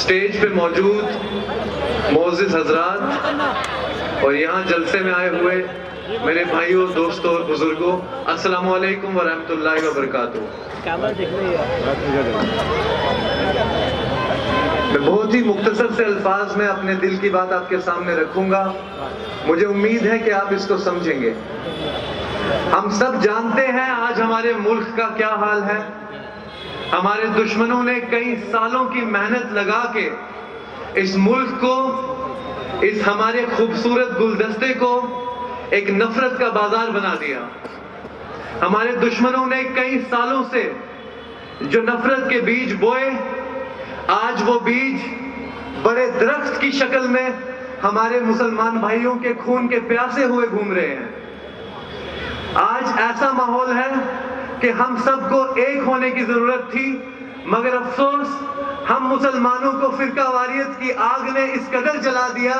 Stage पे मौजूद मोअज़्ज़िज़ हज़रात और यहाँ जलसे में आए हुए मेरे भाइयों, दोस्तों और बुजुर्गों, अस्सलामु अलैकुम व रहमतुल्लाहि व बरकातुहू। मैं बहुत ही मुख्तसर से अल्फाज में अपने दिल की बात आपके सामने रखूंगा। मुझे उम्मीद है कि आप इसको समझेंगे। हम सब जानते हैं आज हमारे मुल्क का क्या हाल है। हमारे दुश्मनों ने कई सालों की मेहनत लगा के इस मुल्क को, इस हमारे खूबसूरत गुलदस्ते को एक नफरत का बाजार बना दिया। हमारे दुश्मनों ने कई सालों से जो नफरत के बीज बोए, आज वो बीज बड़े दरख्त की शक्ल में हमारे मुसलमान भाइयों के खून के प्यासे हुए घूम रहे हैं। आज ऐसा माहौल है कि हम सबको एक होने की जरूरत थी, मगर अफसोस हम मुसलमानों को फिरकावारियत की आग ने इस कदर जला दिया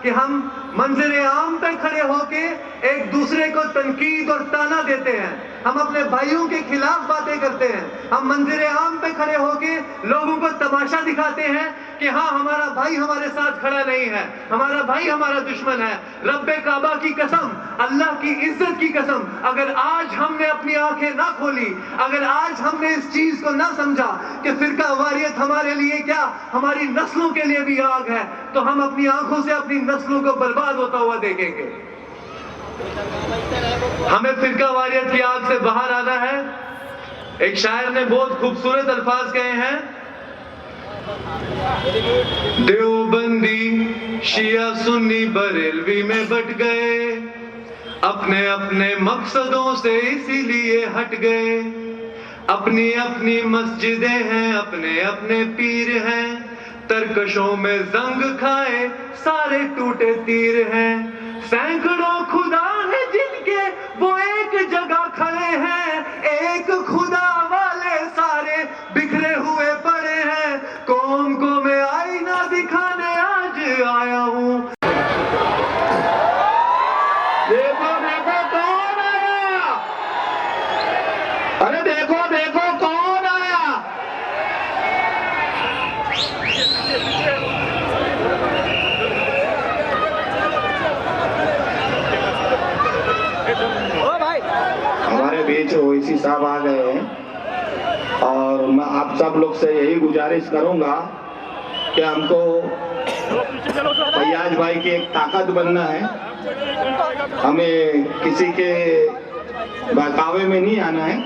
कि हम मंजर आम पे खड़े होके एक दूसरे को तनकीद और ताना देते हैं। हम अपने भाइयों के खिलाफ बातें करते हैं। हम मंजर आम पे खड़े होके लोगों को तमाशा दिखाते हैं कि हाँ, हमारा भाई हमारे साथ खड़ा नहीं है, हमारा भाई हमारा दुश्मन है। रब्बे काबा की कसम, अल्लाह की इज्जत की कसम, अगर आज हमने अपनी आंखें ना खोली, अगर आज हमने इस चीज को ना समझा कि फिरकावारियत हमारे लिए क्या, हमारी नस्लों के लिए भी आग है, तो हम अपनी आंखों से अपनी नस्लों को बर्बाद होता हुआ देखेंगे। हमें फिरकावारियत की आग से बाहर आना है। एक शायर ने बहुत खूबसूरत अल्फाज कहे हैं, देवबंदी शिया सुन्नी बरेलवी में बट गए, अपने अपने मकसदों से इसीलिए हट गए। अपनी अपनी मस्जिदें हैं, अपने अपने पीर हैं, तरकशों में जंग खाए सारे टूटे तीर हैं। सैकड़ों खुदा है जिनके वो एक जगह खड़े हैं, एक खुदा वाले सारे बिखरे हुए पड़े हैं। कौम को मैं आईना दिखाने आज आया हूँ। देखो देखो कौन आया, अरे देखो देखो कौन आया। हमारे बीच ओवैसी साहब आ गए हैं और मैं आप सब लोग से यही गुजारिश करूंगा कि हमको फैयाज भाई की एक ताकत बनना है। हमें किसी के बहकावे में नहीं आना है।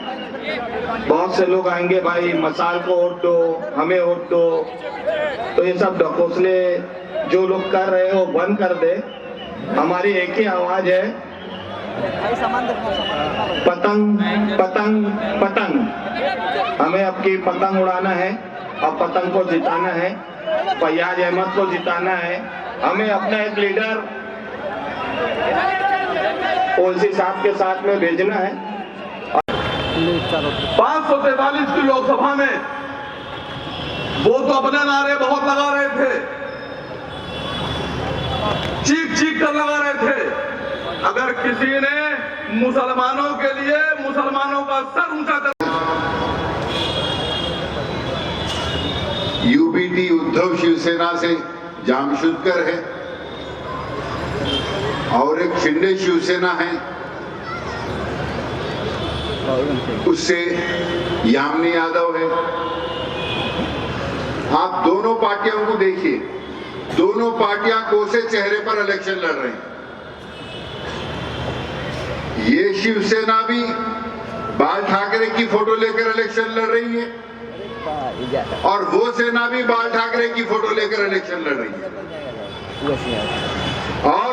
बहुत से लोग आएंगे, भाई मसाल को वोट दो, हमें वोट दो, तो ये सब ढकोसले जो लोग कर रहे हैं वो बंद कर दे। हमारी एक ही आवाज है, पतंग पतंग पतंग। हमें आपकी पतंग उड़ाना है और पतंग को जिताना है, फैयाज अहमद को जिताना है। हमें अपना एक लीडर ओवैसी साहब के साथ में भेजना है। 543 की लोकसभा में वो तो अपने नारे बहुत लगा रहे थे, चीख चीख कर लगा रहे थे। अगर किसी ने मुसलमानों के लिए मुसलमानों का सर ऊंचा कर, यूपीटी उद्धव शिवसेना से जामशुदकर है और एक शिंदे शिवसेना है, उससे यामिनी यादव है। आप दोनों पार्टियों को देखिए, दोनों पार्टियां कोसे चेहरे पर इलेक्शन लड़ रही हैं। ये शिवसेना भी बाल ठाकरे की फोटो लेकर इलेक्शन लड़ रही है और वो सेना भी बाल ठाकरे की फोटो लेकर इलेक्शन लड़ रही है। और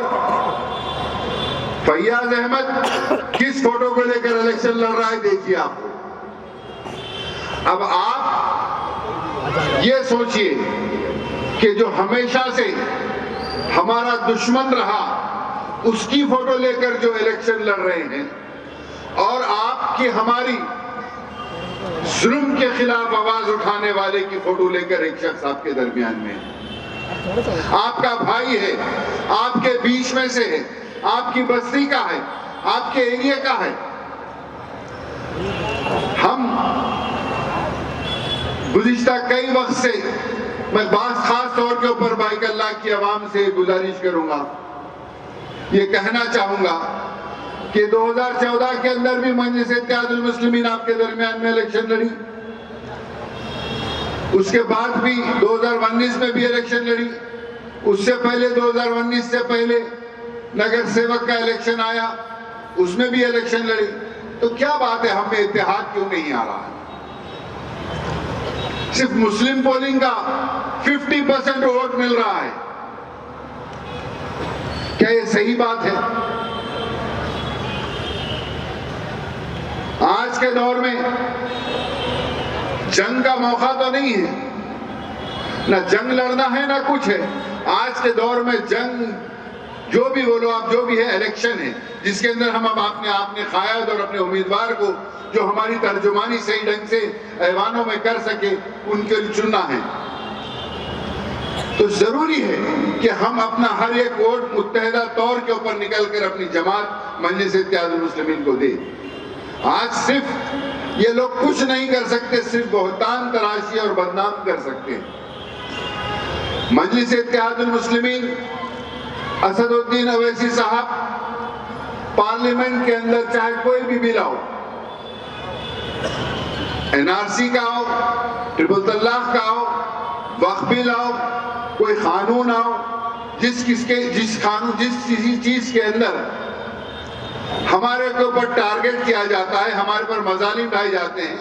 फैयाज अहमद किस फोटो को लेकर इलेक्शन लड़ रहा है, देखिए आप। अब आप ये सोचिए कि जो हमेशा से हमारा दुश्मन रहा, उसकी फोटो लेकर जो इलेक्शन लड़ रहे हैं, और आपकी हमारी जुल्म के खिलाफ आवाज उठाने वाले की फोटो लेकर एक शख्स आपके दरमियान में है, आपका भाई है, आपके बीच में से है, आपकी बस्ती का है, आपके एरिया का है। हम गुज़िश्ता कई वक्त से मैं खास तौर के ऊपर बाइकल्ला की आवाम से गुजारिश करूंगा, ये कहना चाहूंगा कि 2014 के अंदर भी मजलिस इत्तेहादुल मुस्लिमीन आपके दरमियान में इलेक्शन लड़ी, उसके बाद भी 2019 में भी इलेक्शन लड़ी, उससे पहले 2019 से पहले नगर सेवक का इलेक्शन आया, उसमें भी इलेक्शन लड़ी। तो क्या बात है, हमें इत्तेहाद क्यों नहीं आ रहा है? सिर्फ मुस्लिम पोलिंग का 50% वोट मिल रहा है, क्या ये सही बात है? आज के दौर में जंग का मौका तो नहीं है, ना जंग लड़ना है ना कुछ है। आज के दौर में जंग जो भी बोलो आप, जो भी है, इलेक्शन है जिसके अंदर हम अपने कायद और अपने उम्मीदवार को जो हमारी तर्जुमानी सही ढंग से ऐवानों में कर सके उनके लिए चुनना है। तो जरूरी है कि हम अपना हर एक वोट मुत्तहिदा तौर के ऊपर निकल कर अपनी जमात मजलिस इत्तेहादुल मुस्लिमीन को दे। आज सिर्फ ये लोग कुछ नहीं कर सकते, सिर्फ बहुतान तराशी और बदनाम कर सकते हैं। मजलिस इत्तेहादुल मुस्लिमीन असदुद्दीन अवैसी साहब पार्लियामेंट के अंदर चाहे कोई भी बिल आओ, एनआरसी का हो, ट्रिपल तलाक का हो, वक्फ बिल आओ, कोई कानून आओ, जिस चीज के अंदर हमारे के ऊपर टारगेट किया जाता है, हमारे पर मजालिम ढाए जाते हैं,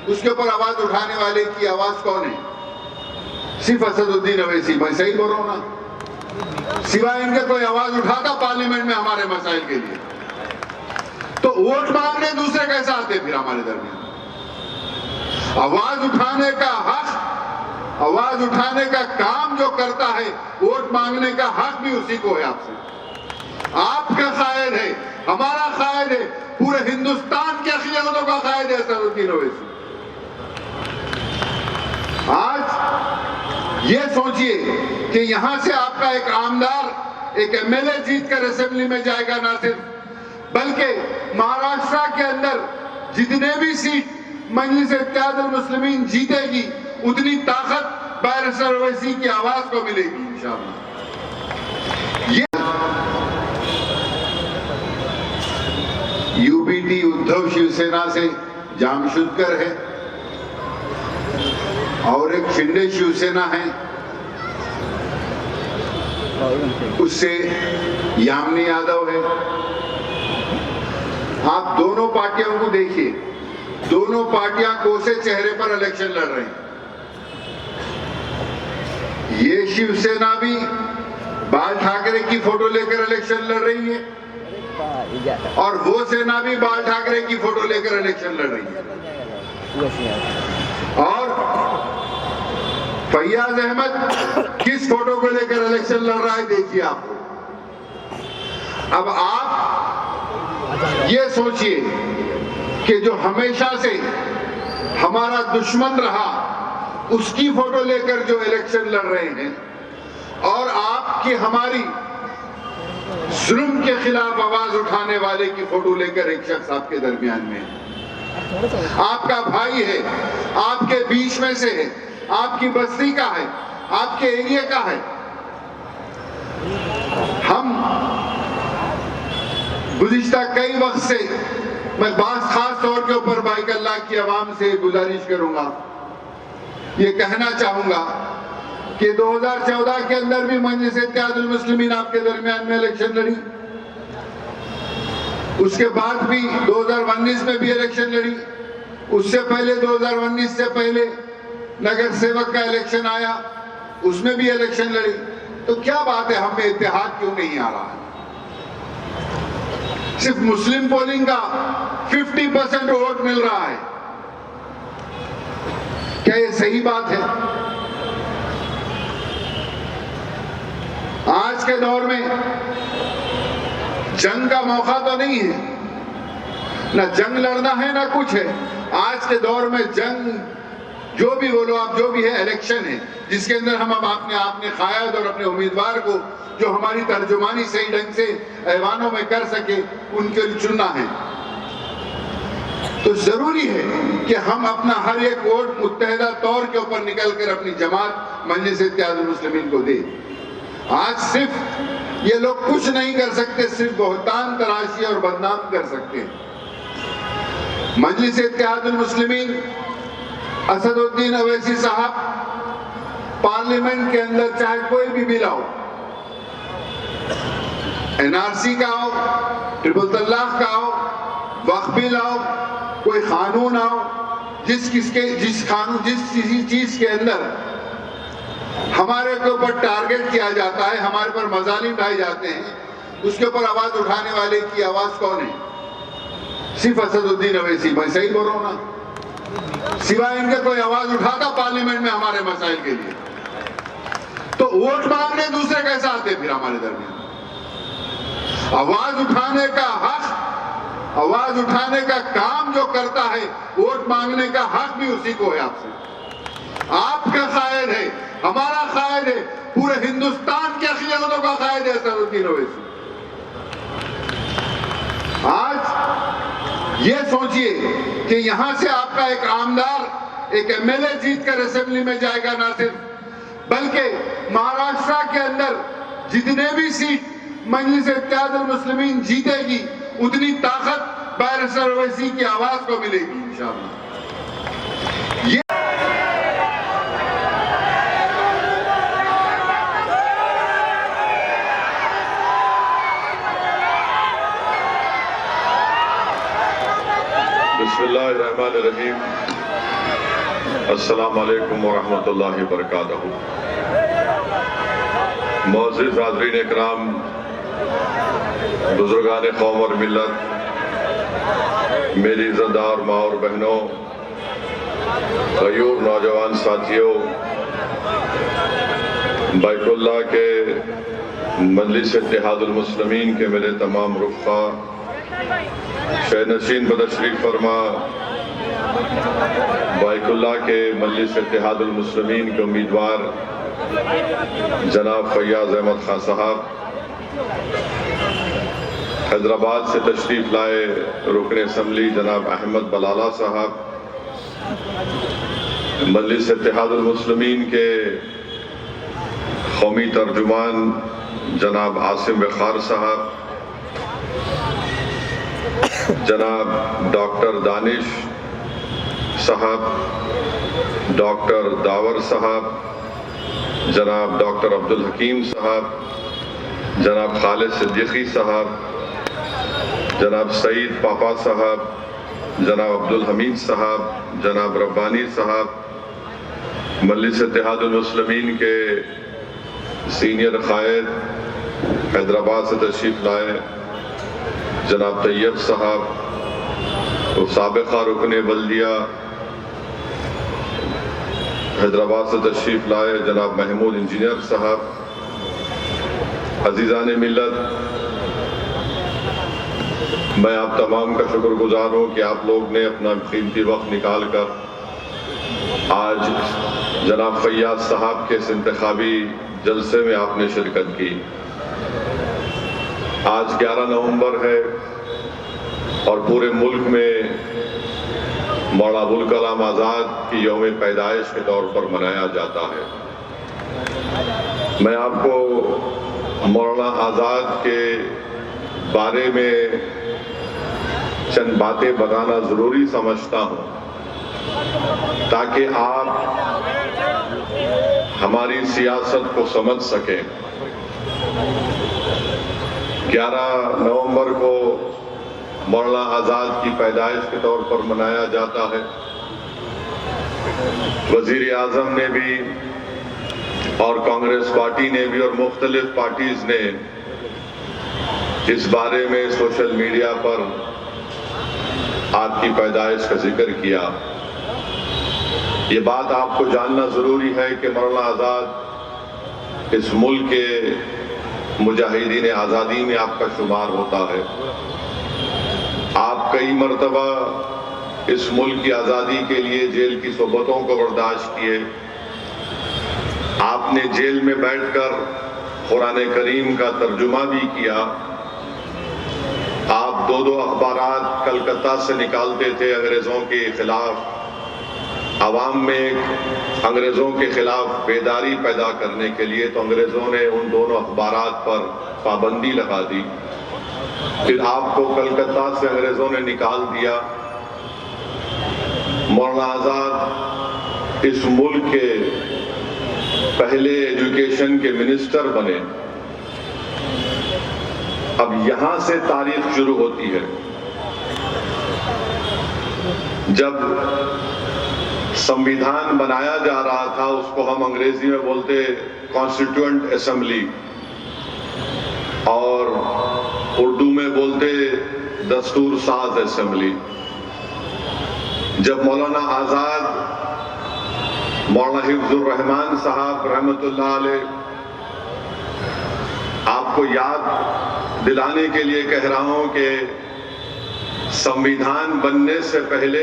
उसके ऊपर आवाज उठाने वाले की आवाज कौन है? सिर्फ असदुद्दीन अवैसी। मैं सही बोल रहा हूं ना? सिवाय इनके कोई आवाज उठाता पार्लियामेंट में हमारे मसाइल के लिए, तो वोट मांगने दूसरे कैसे आते फिर हमारे दरमियान? आवाज उठाने का हक, आवाज उठाने का काम जो करता है, वोट मांगने का हक भी उसी को है। आपसे आपका कायद है, हमारा कायद है, पूरे हिंदुस्तान के अक़ीदतों का कायद है असदुद्दीन ओवैसी। आज ये सोचिए कि यहां से आपका एक आमदार, एक एमएलए जीतकर असेंबली में जाएगा, ना सिर्फ बल्कि महाराष्ट्र के अंदर जितने भी सीट मजलिस इत्तेहादुल मुस्लिमीन जीतेगी उतनी ताकत बैरिस्टर ओवैसी की आवाज को मिलेगी इंशाअल्लाह। ये यूपीटी उद्धव शिवसेना से जामशुदकर है और एक शिंदे शिवसेना है, उससे यामिनी यादव है। आप दोनों पार्टियों को देखिए, दोनों पार्टियां कोसे चेहरे पर इलेक्शन लड़ रही हैं। ये शिवसेना भी बाल ठाकरे की फोटो लेकर इलेक्शन लड़ रही है और वो सेना भी बाल ठाकरे की फोटो लेकर इलेक्शन लड़ रही है। और फैयाज अहमद किस फोटो को लेकर इलेक्शन लड़ रहा है देखिए आपको। अब आप ये सोचिए कि जो हमेशा से हमारा दुश्मन रहा उसकी फोटो लेकर जो इलेक्शन लड़ रहे हैं और आपकी हमारी जुल्म के खिलाफ आवाज उठाने वाले की फोटो लेकर एक शख्स आपके दरमियान में है, आपका भाई है, आपके बीच में से है, आपकी बस्ती का है, आपके एरिया का है। हम गुज़िश्ता कई वक्त से मैं खास तौर के ऊपर बाइकल्ला की आवाम से गुजारिश करूंगा, ये कहना चाहूंगा कि 2014 के अंदर भी मजलिस इत्तेहादुल मुस्लिमीन आपके दरमियान में इलेक्शन लड़ी, उसके बाद भी 2019 में भी इलेक्शन लड़ी, उससे पहले 2019 से पहले नगर सेवक का इलेक्शन आया, उसमें भी इलेक्शन लड़ी। तो क्या बात है, हमें इत्तेहाद क्यों नहीं आ रहा है? सिर्फ मुस्लिम पोलिंग का 50% वोट मिल रहा है, क्या ये सही बात है? आज के दौर में जंग का मौका तो नहीं है, ना जंग लड़ना है ना कुछ है। आज के दौर में जंग जो भी बोलो आप, जो भी है, इलेक्शन है जिसके अंदर हम अपने कायद और अपने उम्मीदवार को जो हमारी तर्जुमानी सही ढंग से ऐवानों में कर सके उनके लिए चुनना है। तो जरूरी है कि हम अपना हर एक वोट मुत्तहिदा तौर के ऊपर निकल कर अपनी जमात मजलिस इत्तेहादुल मुस्लिमीन को दे। आज सिर्फ ये लोग कुछ नहीं कर सकते, सिर्फ बहुतान तराशी और बदनाम कर सकते हैं। मजलिस इत्तेहादुल मुस्लिमीन असदुद्दीन अवैसी साहब पार्लियामेंट के अंदर चाहे कोई भी बिल आओ, एनआरसी का आओ, ट्रिपल तलाक का आओ, वक्फ बिल आओ, कोई कानून आओ, जिस किसी चीज के अंदर हमारे के ऊपर टारगेट किया जाता है, हमारे पर मजालिम ढाए जाते हैं, उसके ऊपर आवाज उठाने वाले की आवाज कौन है? सिर्फ असदुद्दीन अवैसी। मैं सही बोल रहा हूं ना? सिवाय इनके कोई आवाज उठाता पार्लियामेंट में हमारे मसाइल के लिए, तो वोट मांगने दूसरे कैसे आते फिर हमारे दरमियान? आवाज उठाने का हक, आवाज उठाने का काम जो करता है, वोट मांगने का हक भी उसी को है। आपसे आपका कायद है, हमारा कायद है, पूरे हिंदुस्तान के अक़लियतों का कायद है असदुद्दीन अवैसी। आज ये सोचिए कि यहां से आपका एक आमदार, एक एमएलए जीत कर असेंबली में जाएगा, ना सिर्फ बल्कि महाराष्ट्र के अंदर जितने भी सीट मजलिस इत्तेहादुल मुस्लिमीन जीतेगी, उतनी ताकत बैरिस्टर अवैसी की आवाज को मिलेगी इंशाअल्लाह। ये बिस्मिल्लाहिर्रहमानिर्रहीम। अस्सलाम वालेकुम वरहमतुल्लाहि वबरकातुहू। मुअज़्ज़िज़ हाज़रीन इकराम, बुजुर्गान कौम और मिल्लत, मेरी इज़्ज़तदार माँ और बहनों, गयूर नौजवान साथियों, बैतुल्लाह के मजलिस इत्तेहादुल मुस्लिमीन के मेरे तमाम रुफ़ा, शहनशीन बतशरीफ फरमा, बैतुल्लाह के मजलिस इत्तेहादुल मुस्लिमीन के उम्मीदवार जनाब फैयाज अहमद खान साहब, हैदराबाद से तशरीफ लाए रुकन असम्बली जनाब अहमद बलाला साहब, मजलिस इत्तेहादुल मुस्लिमीन के कौमी तर्जुमान जनाब आसिम वक़ार साहब, जनाब डॉक्टर दानिश साहब, डॉक्टर दावर साहब, जनाब डॉक्टर अब्दुल हकीम साहब, जनाब खालिद सिद्दीकी साहब, जनाब सईद पापा साहब, जनाब अब्दुल हमीद साहब, जनाब रब्बानी साहब, मजलिस इत्तेहादुल मुस्लिमीन के सीनियर कायद हैदराबाद से तशरीफ लाए जनाब तैयब साहब, तो साबिक़ा रुकन बल्दिया हैदराबाद से तशरीफ लाए जनाब महमूद इंजीनियर साहब, अजीज़ान मिल्लत, मैं आप तमाम का शुक्रगुजार हूँ कि आप लोग ने अपना कीमती वक्त निकाल कर आज जनाब फैयाज साहब के इस इंतखाबी जलसे में आपने शिरकत की। आज 11 नवंबर है और पूरे मुल्क में मौलाना अबुल कलाम आज़ाद की यौम पैदाइश के तौर पर मनाया जाता है। मैं आपको मौलाना आज़ाद के बारे में चंद बातें बताना ज़रूरी समझता हूँ ताकि आप हमारी सियासत को समझ सकें। 11 नवंबर को मौलाना आज़ाद की पैदाइश के तौर पर मनाया जाता है। वज़ीर आज़म ने भी और कांग्रेस पार्टी ने भी और मुख्तलिफ पार्टीज ने इस बारे में सोशल मीडिया पर आपकी पैदाइश का जिक्र किया। ये बात आपको जानना ज़रूरी है कि मौलाना आज़ाद इस मुल्क के मुजाहिदीन आज़ादी में आपका शुमार होता है। आप कई मरतबा इस मुल्क की आज़ादी के लिए जेल की सोबतों को बर्दाश्त किए। आपने जेल में बैठकर कुरान करीम का तर्जुमा भी किया। आप दो अखबारात कलकत्ता से निकालते थे अंग्रेजों के खिलाफ, आवाम में अंग्रेजों के खिलाफ बेदारी पैदा करने के लिए, तो अंग्रेजों ने उन दोनों अखबारात पर पाबंदी लगा दी। फिर आपको कलकत्ता से अंग्रेजों ने निकाल दिया। मौलाना आजाद इस मुल्क के पहले एजुकेशन के मिनिस्टर बने। अब यहां से तारीख शुरू होती है। जब संविधान बनाया जा रहा था, उसको हम अंग्रेजी में बोलते कॉन्स्टिट्यूएंट असेंबली और उर्दू में बोलते दस्तूर साज असेंबली। जब मौलाना आजाद, मौलाना हिफ्जुर रहमान साहब रहमतुल्लाह अलैह, आपको याद दिलाने के लिए कह रहा हूं कि संविधान बनने से पहले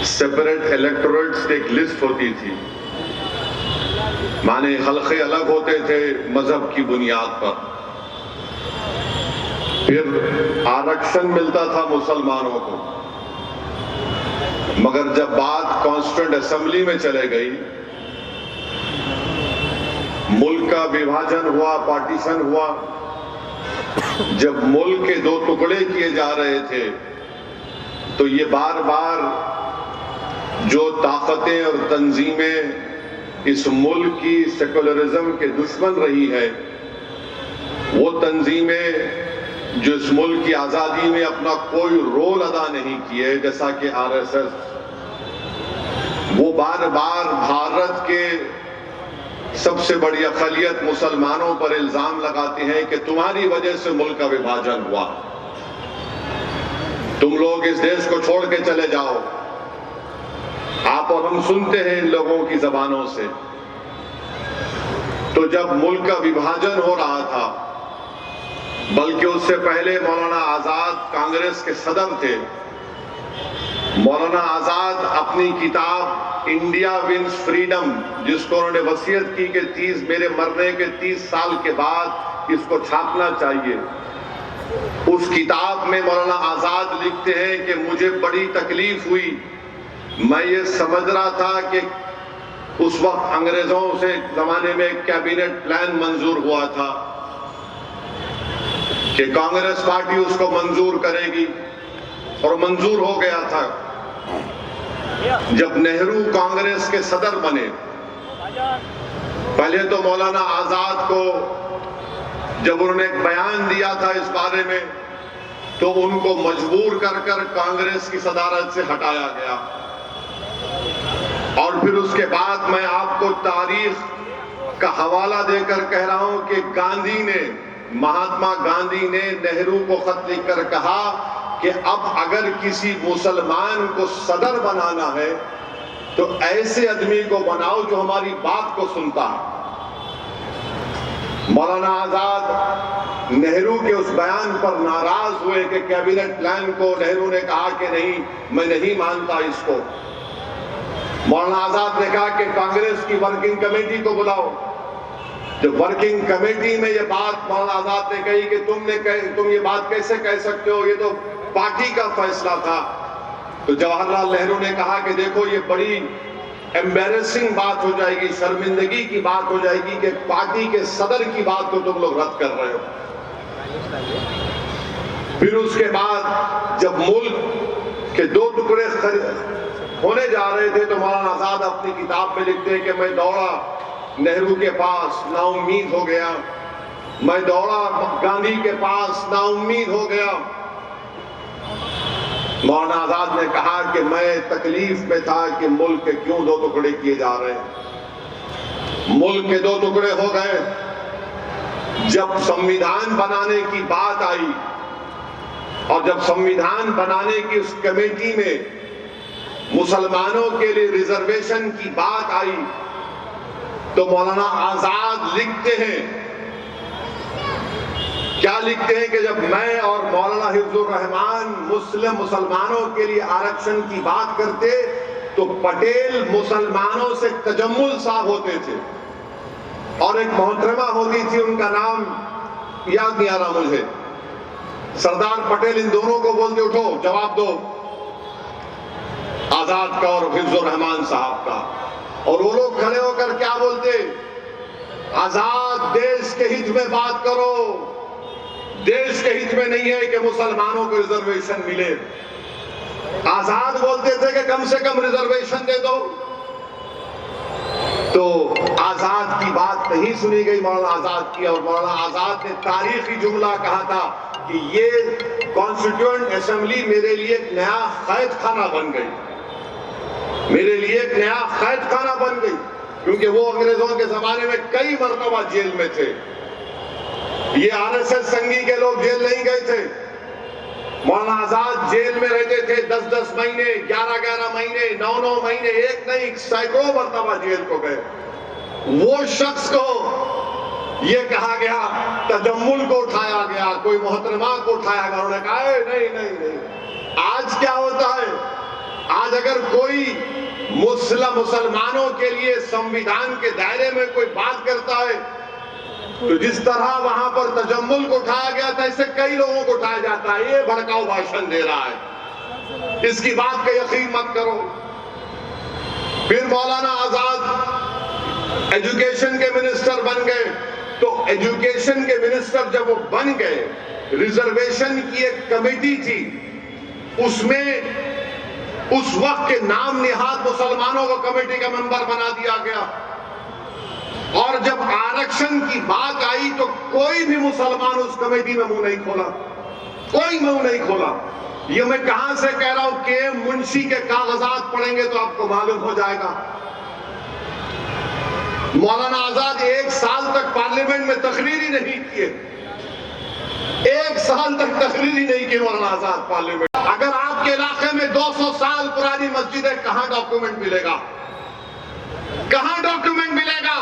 सेपरेट इलेक्टोरेट्स की एक लिस्ट होती थी, माने हल्के अलग होते थे मजहब की बुनियाद पर। फिर आरक्षण मिलता था मुसलमानों को, मगर जब बात कॉन्स्टिट्यूएंट असेंबली में चले गई, मुल्क का विभाजन हुआ, पार्टीशन हुआ, जब मुल्क के दो टुकड़े किए जा रहे थे, तो ये बार बार जो ताकतें और तंजीमें इस मुल्क की सेकुलरिज्म के दुश्मन रही है, वो तंजीमें जो इस मुल्क की आजादी में अपना कोई रोल अदा नहीं किए, जैसा कि आरएसएस, वो बार बार भारत के सबसे बड़ी अक़लियत मुसलमानों पर इल्जाम लगाते हैं कि तुम्हारी वजह से मुल्क का विभाजन हुआ, तुम लोग इस देश को छोड़ के चले जाओ। आप और हम सुनते हैं इन लोगों की जबानों से। तो जब मुल्क का विभाजन हो रहा था, बल्कि उससे पहले मौलाना आजाद कांग्रेस के सदर थे, मौलाना आजाद अपनी किताब इंडिया विंस फ्रीडम, जिसको उन्होंने वसीयत की कि मेरे मरने के 30 साल के बाद इसको छापना चाहिए, उस किताब में मौलाना आजाद लिखते हैं कि मुझे बड़ी तकलीफ हुई। मैं ये समझ रहा था कि उस वक्त अंग्रेजों से जमाने में कैबिनेट प्लान मंजूर हुआ था कि कांग्रेस पार्टी उसको मंजूर करेगी, और मंजूर हो गया था। जब नेहरू कांग्रेस के सदर बने, पहले तो मौलाना आजाद को जब उन्होंने एक बयान दिया था इस बारे में, तो उनको मजबूर कर कांग्रेस की सदारत से हटाया गया। और फिर उसके बाद मैं आपको तारीख का हवाला देकर कह रहा हूं कि महात्मा गांधी ने नेहरू को खत लिखकर कहा कि अब अगर किसी मुसलमान को सदर बनाना है तो ऐसे आदमी को बनाओ जो हमारी बात को सुनता है। मौलाना आजाद नेहरू के उस बयान पर नाराज हुए कि कैबिनेट प्लान को नेहरू ने कहा कि नहीं, मैं नहीं मानता इसको। मौलाना आजाद ने कहा कि कांग्रेस की वर्किंग कमेटी को बुलाओ। जब वर्किंग कमेटी में ये बात मौलाना आजाद ने कही कि तुम ये बात कैसे कह सकते हो, ये तो पार्टी का फैसला था, तो जवाहरलाल नेहरू ने कहा कि देखो ये बड़ी एम्बैरेसिंग बात हो जाएगी, शर्मिंदगी की बात हो जाएगी कि पार्टी के सदर की बात को तुम लोग रद्द कर रहे हो। फिर उसके बाद जब मुल्क के दो टुकड़े होने जा रहे थे, तो मौलाना आजाद अपनी किताब में लिखते हैं कि मैं दौड़ा नेहरू के पास, नाउम्मीद हो गया। मैं दौड़ा गांधी के पास, नाउम्मीद हो गया। मौलाना आजाद ने कहा कि मैं तकलीफ में था कि मुल्क के क्यों दो टुकड़े किए जा रहे हैं। मुल्क के दो टुकड़े हो गए। जब संविधान बनाने की बात आई और जब संविधान बनाने की उस कमेटी में मुसलमानों के लिए रिजर्वेशन की बात आई, तो मौलाना आजाद लिखते हैं, क्या लिखते हैं कि जब मैं और मौलाना हिफ्जुर रहमान मुसलमानों के लिए आरक्षण की बात करते तो पटेल मुसलमानों से तजम्मुल साहब होते थे, और एक मोहतरमा होती थी, उनका नाम याद नहीं आ रहा मुझे, सरदार पटेल इन दोनों को बोलते उठो जवाब दो, आजाद का और हिफ्जुर रहमान साहब का। और वो लोग खड़े होकर क्या बोलते, आजाद देश के हित में बात करो, देश के हित में नहीं है कि मुसलमानों को रिजर्वेशन मिले। आजाद बोलते थे कि कम से कम रिजर्वेशन दे दो। तो आजाद की बात नहीं सुनी गई मौलाना आजाद की, और मौलाना आजाद ने तारीखी जुमला कहा था कि ये कॉन्स्टिट्यूएंट असेंबली मेरे लिए एक नया कैद खाना बन गई, मेरे लिए एक नया कैद खाना बन गई, क्योंकि वो अंग्रेजों के जमाने में कई मरतबा जेल में थे। ये आरएसएस संघी के लोग जेल नहीं गए थे। मौलाना आजाद जेल में रहते थे 10-10 महीने, 11-11 महीने, 9-9 महीने, एक नहीं सैकड़ों मरतबा जेल को गए। वो शख्स को ये कहा गया, तजम्मुल को उठाया गया, कोई मोहतरमा को उठाया गया, उन्होंने कहा नहीं नहीं नहीं। आज क्या होता है, आज अगर कोई मुसलमानों के लिए संविधान के दायरे में कोई बात करता है तो जिस तरह वहां पर तजम्मुल को उठाया गया था, ऐसे कई लोगों को उठाया जाता है। ये भड़काऊ भाषण दे रहा है, इसकी बात का यकीन मत करो। फिर मौलाना आजाद एजुकेशन के मिनिस्टर बन गए, तो एजुकेशन के मिनिस्टर जब वो बन गए, रिजर्वेशन की एक कमेटी थी, उसमें उस वक्त के नाम निहाद मुसलमानों को कमेटी का मेंबर बना दिया गया। और जब आरक्षण की बात आई तो कोई भी मुसलमान उस कमेटी में मुंह नहीं खोला, कोई मुंह नहीं खोला। ये मैं कहां से कह रहा हूं कि मुंशी के कागजात पढ़ेंगे तो आपको मालूम हो जाएगा। मौलाना आजाद 1 साल तक पार्लियामेंट में तकरीर ही नहीं किए, 1 साल तक तकरीर ही नहीं की मौलाना आजाद पार्लियामेंट। अगर आपके इलाके में 200 साल पुरानी मस्जिद है, कहां डॉक्यूमेंट मिलेगा, कहां डॉक्यूमेंट मिलेगा?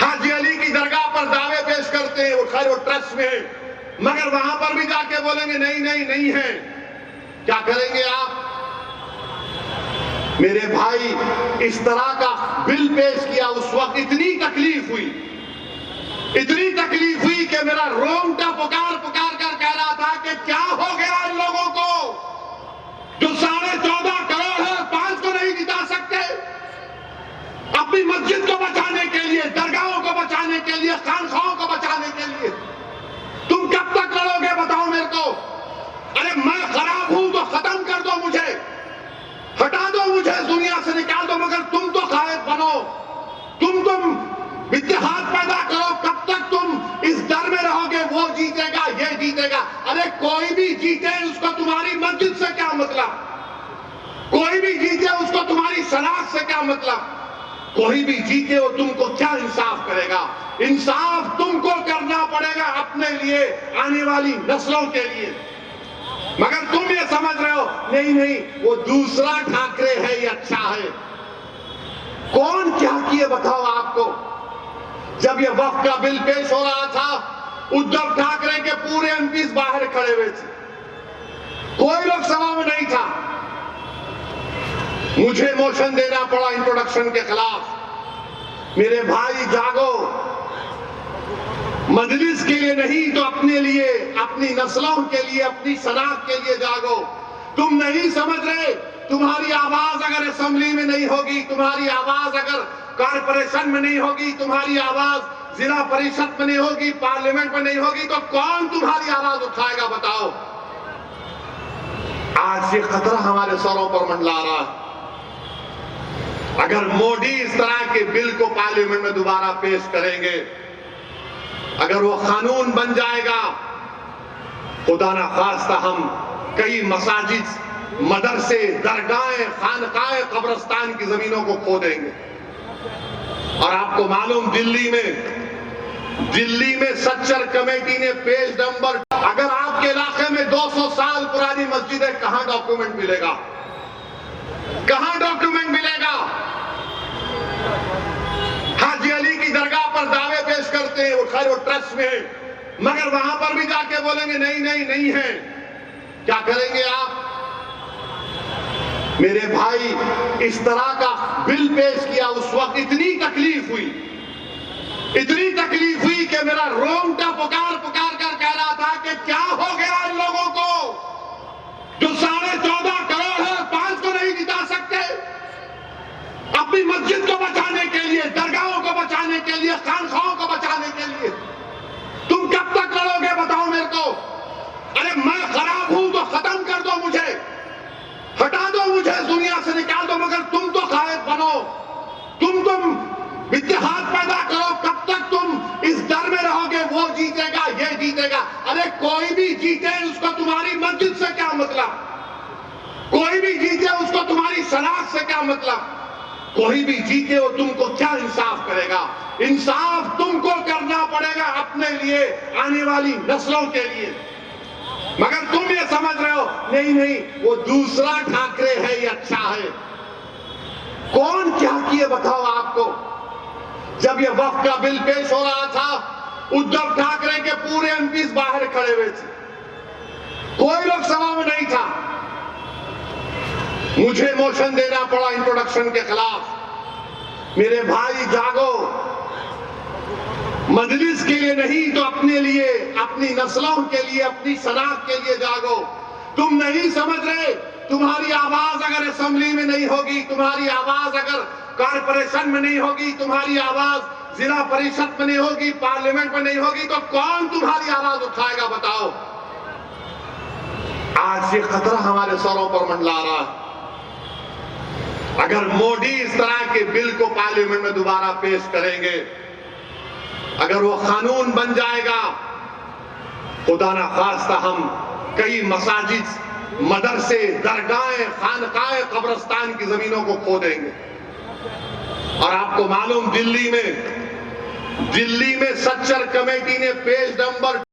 हाजी अली की दरगाह पर दावे पेश करते हैं, वो खैर वो ट्रस्ट में है, मगर वहां पर भी जाके बोलेंगे नहीं नहीं नहीं है। क्या करेंगे आप? मेरे भाई, इस तरह का बिल पेश किया, उस वक्त इतनी तकलीफ हुई, इतनी तकलीफ हुई कि मेरा रोंगटा पुकार पुकार कर कह रहा था कि क्या हो गया इन लोगों को जो 14.5 करोड़ है 5 को नहीं जिता सकते। अपनी मस्जिद को बचाने के लिए, दरगाहों को बचाने के लिए, खानखाहों को बचाने के लिए तुम कब तक लड़ोगे बताओ मेरे को? अरे मैं खराब हूं तो खत्म कर दो, मुझे हटा दो, मुझे दुनिया से निकाल दो, मगर तुम तो कायद बनो, तुम इत्तेहाद पैदा करो। कब तक तुम इस डर में रहोगे वो जीतेगा, ये जीतेगा? अरे कोई भी जीते उसको तुम्हारी मस्जिद से क्या मतलब, कोई भी जीते उसको तुम्हारी शनाख्त से क्या मतलब, कोई भी जीते हो तुमको क्या इंसाफ करेगा? इंसाफ तुमको करना पड़ेगा अपने लिए, आने वाली नस्लों के लिए। मगर तुम ये समझ रहे हो नहीं नहीं वो दूसरा ठाकरे है, ये अच्छा है। कौन क्या किए बताओ आपको? जब ये वक्फ का बिल पेश हो रहा था, उद्धव ठाकरे के पूरे एमपीज बाहर खड़े हुए थे, कोई लोग सभा में नहीं था। मुझे मोशन देना पड़ा इंट्रोडक्शन के खिलाफ। मेरे भाई जागो, मजलिस के लिए नहीं तो अपने लिए, अपनी नस्लों के लिए, अपनी शनाख्त के लिए जागो। तुम नहीं समझ रहे, तुम्हारी आवाज अगर असेंबली में नहीं होगी, तुम्हारी आवाज अगर कॉर्पोरेशन में नहीं होगी, तुम्हारी आवाज जिला परिषद में नहीं होगी, पार्लियामेंट में नहीं होगी, तो कौन तुम्हारी आवाज उठाएगा बताओ? आज ये खतरा हमारे सरों पर मंडला रहा है। अगर मोदी इस तरह के बिल को पार्लियामेंट में दोबारा पेश करेंगे, अगर वो कानून बन जाएगा, खुदा ना खास्ता हम कई मसाजिद, मदरसे, दरगाहें, खानकाहें, कब्रिस्तान की जमीनों को खो देंगे। और आपको मालूम दिल्ली में सच्चर कमेटी ने पेज नंबर, अगर आपके इलाके में 200 साल पुरानी मस्जिद है, कहां डॉक्यूमेंट मिलेगा, कहां डॉक्यूमेंट मिलेगा? हाजी अली की दरगाह पर दावे पेश करते हैं, वो खैर वो ट्रस्ट में है, मगर वहां पर भी जाके बोलेंगे नहीं नहीं नहीं है। क्या करेंगे आप? मेरे भाई, इस तरह का बिल पेश किया, उस वक्त इतनी तकलीफ हुई, इतनी तकलीफ हुई कि मेरा रोंगटा पुकार पुकार कर था कि क्या हो गया इन लोगों को जो 14.5 करोड़ है 5 को नहीं जिता सकते। अपनी मस्जिद को बचाने के लिए, दरगाहों को बचाने के लिए, खानखाहों को बचाने के लिए तुम कब तक लड़ोगे बताओ मेरे को। अरे मैं खराब हूं तो खत्म कर दो, मुझे हटा दो, मुझे दुनिया से निकाल दो, मगर तुम तो कायद बनो, तुम इत्तेहाद पैदा करो। कब तक तुम इस डर में रहोगे वो जीतेगा ये जीतेगा। अरे कोई भी जीते उसको तुम्हारी मस्जिद से क्या मतलब, कोई भी जीते उसको तुम्हारी शनाख्त से क्या मतलब, कोई भी जीते हो तुमको क्या इंसाफ करेगा। इंसाफ तुमको करना पड़ेगा अपने लिए, आने वाली नस्लों के लिए। मगर तुम ये समझ रहे हो नहीं नहीं वो दूसरा ठाकरे है ये अच्छा है। कौन क्या किए बताओ आपको। जब ये वक्फ का बिल पेश हो रहा था उद्धव ठाकरे के पूरे एमपीज बाहर खड़े हुए थे, कोई लोग सभा में नहीं था। मुझे मोशन देना पड़ा इंट्रोडक्शन के खिलाफ। मेरे भाई जागो, मजलिस के लिए नहीं तो अपने लिए, अपनी नस्लों के लिए, अपनी शनाख्त के लिए जागो। तुम नहीं समझ रहे, तुम्हारी आवाज अगर असेंबली में नहीं होगी, तुम्हारी आवाज अगर कॉर्पोरेशन में नहीं होगी, तुम्हारी आवाज जिला परिषद में नहीं होगी, पार्लियामेंट में नहीं होगी, तो कौन तुम्हारी आवाज उठाएगा बताओ। आज ये खतरा हमारे सरों पर मंडला रहा है। अगर मोदी इस तरह के बिल को पार्लियामेंट में दोबारा पेश करेंगे, अगर वो कानून बन जाएगा, खुदा ना खास्ता हम कई मसाजिद, मदरसे, दरगाहें, खानकाएं, कब्रिस्तान की जमीनों को खो देंगे। और आपको मालूम दिल्ली में सच्चर कमेटी ने पेज नंबर